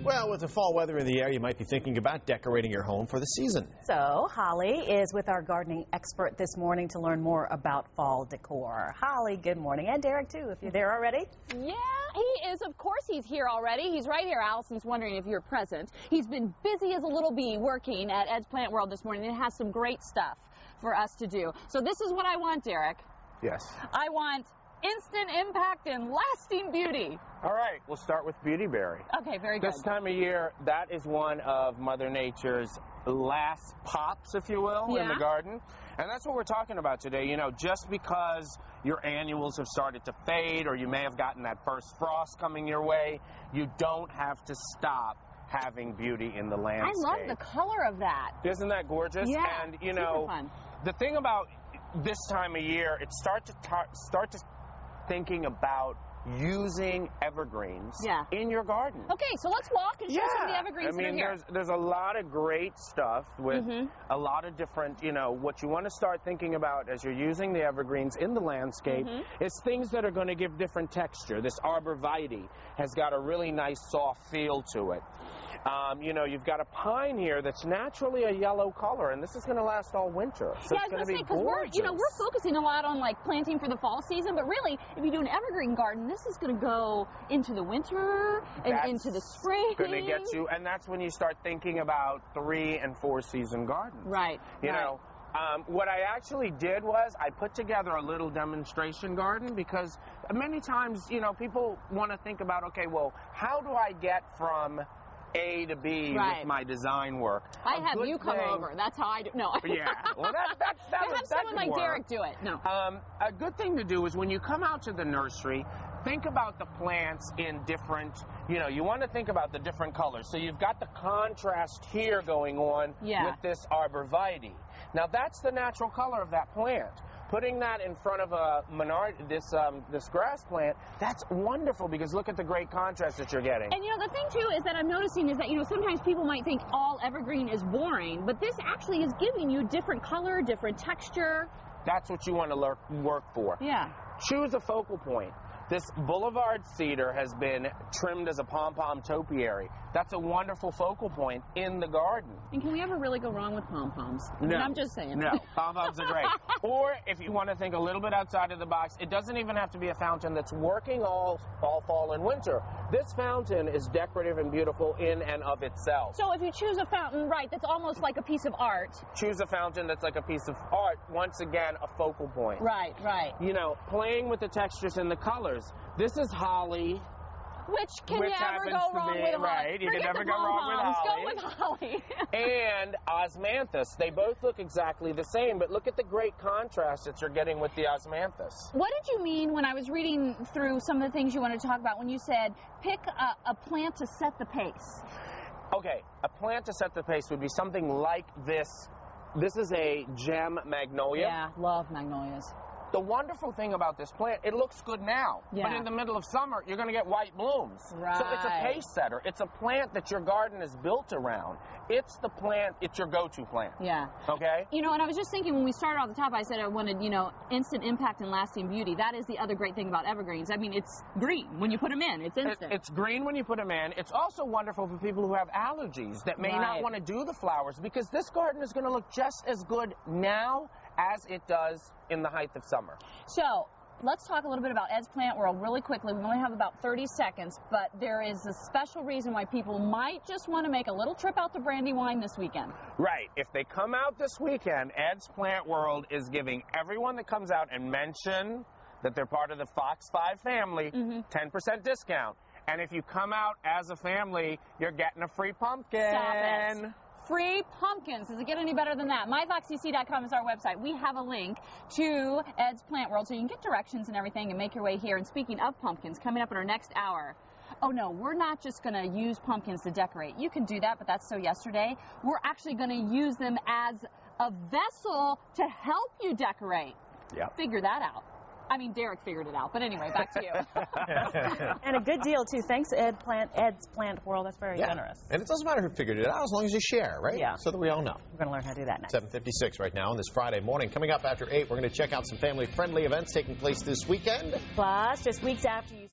Well, with the fall weather in the air, you might be thinking about decorating your home for the season. So, Holly is with our gardening expert this morning to learn more about fall decor. Holly, good morning. And Derek, too, if you're there already. Yeah, he is. Of course he's here already. He's right here. Allison's wondering if you're present. He's been busy as a little bee working at Ed's Plant World this morning. It has some great stuff for us to do. So this is what I want, Derek. Yes. I want instant impact and lasting beauty. All right, we'll start with beautyberry. Okay, very good. This time of year, that is one of Mother Nature's last pops, if you will, in the garden. And that's what we're talking about today. You know, just because your annuals have started to fade or you may have gotten that first frost coming your way, you don't have to stop having beauty in the landscape. I love the color of that. Isn't that gorgeous? Yeah, and, you know, fun. The thing about this time of year, it start to thinking about using evergreens in your garden. Okay, so let's walk and show some of the evergreens that are here. There's a lot of great stuff with a lot of different, you know, what you want to start thinking about as you're using the evergreens in the landscape is things that are going to give different texture. This arborvitae has got a really nice soft feel to it. You know, you've got a pine here that's naturally a yellow color, and this is going to last all winter. So I was going to say, because we're focusing a lot on like planting for the fall season, but really, if you do an evergreen garden, this is going to go into the winter and into the spring. Going to get you, and that's when you start thinking about 3- and 4-season gardens. Right. You know. What I actually did was I put together a little demonstration garden because many times, you know, people want to think about, okay, well, how do I get from A to B with my design work? I have you come over. That's how I do. No. Yeah. Well, that have someone like Derek do it. No. A good thing to do is when you come out to the nursery, think about the plants in different, you know, you want to think about the different colors. So you've got the contrast here going on with this arborvitae. Now that's the natural color of that plant. Putting that in front of a this grass plant, that's wonderful because look at the great contrast that you're getting. And you know, the thing too is that I'm noticing is that, you know, sometimes people might think all evergreen is boring, but this actually is giving you different color, different texture. That's what you want to work for. Yeah. Choose a focal point. This boulevard cedar has been trimmed as a pom-pom topiary. That's a wonderful focal point in the garden. And can we ever really go wrong with pom-poms? No. I'm just saying. No, pom-poms are great. Or if you want to think a little bit outside of the box, it doesn't even have to be a fountain that's working all fall and winter. This fountain is decorative and beautiful in and of itself. So if you choose a fountain, that's almost like a piece of art. Choose a fountain that's like a piece of art, once again, a focal point. Right. You know, playing with the textures and the colors. This is holly. Which can never go wrong with holly. Right, you can never go wrong with holly. Go with holly. And osmanthus. They both look exactly the same, but look at the great contrast that you're getting with the osmanthus. What did you mean when I was reading through some of the things you wanted to talk about when you said pick a plant to set the pace? Okay, a plant to set the pace would be something like this. This is a gem magnolia. Yeah, love magnolias. The wonderful thing about this plant, it looks good now, but in the middle of summer, you're going to get white blooms. Right. So it's a pace setter. It's a plant that your garden is built around. It's the plant, it's your go-to plant. Yeah. Okay? You know, and I was just thinking when we started off the top, I said I wanted, you know, instant impact and lasting beauty. That is the other great thing about evergreens. I mean, it's green when you put them in. It's instant. It's green when you put them in. It's also wonderful for people who have allergies that may not want to do the flowers because this garden is going to look just as good now as it does in the height of summer. So, let's talk a little bit about Ed's Plant World really quickly. We only have about 30 seconds, but there is a special reason why people might just want to make a little trip out to Brandywine this weekend. Right. If they come out this weekend, Ed's Plant World is giving everyone that comes out and mention that they're part of the Fox5 family 10% discount. And if you come out as a family, you're getting a free pumpkin. Stop it. Free pumpkins. Does it get any better than that? MyFoxCC.com is our website. We have a link to Ed's Plant World, so you can get directions and everything and make your way here. And speaking of pumpkins, coming up in our next hour, oh no, we're not just going to use pumpkins to decorate. You can do that, but that's so yesterday. We're actually going to use them as a vessel to help you decorate. Yeah. Figure that out. I mean, Derek figured it out. But anyway, back to you. And a good deal, too. Thanks, Ed's Plant World. That's very generous. And it doesn't matter who figured it out as long as you share, right? Yeah. So that we all know. We're going to learn how to do that next. 7:56 right now on this Friday morning. Coming up after 8, we're going to check out some family-friendly events taking place this weekend. Plus, just weeks after you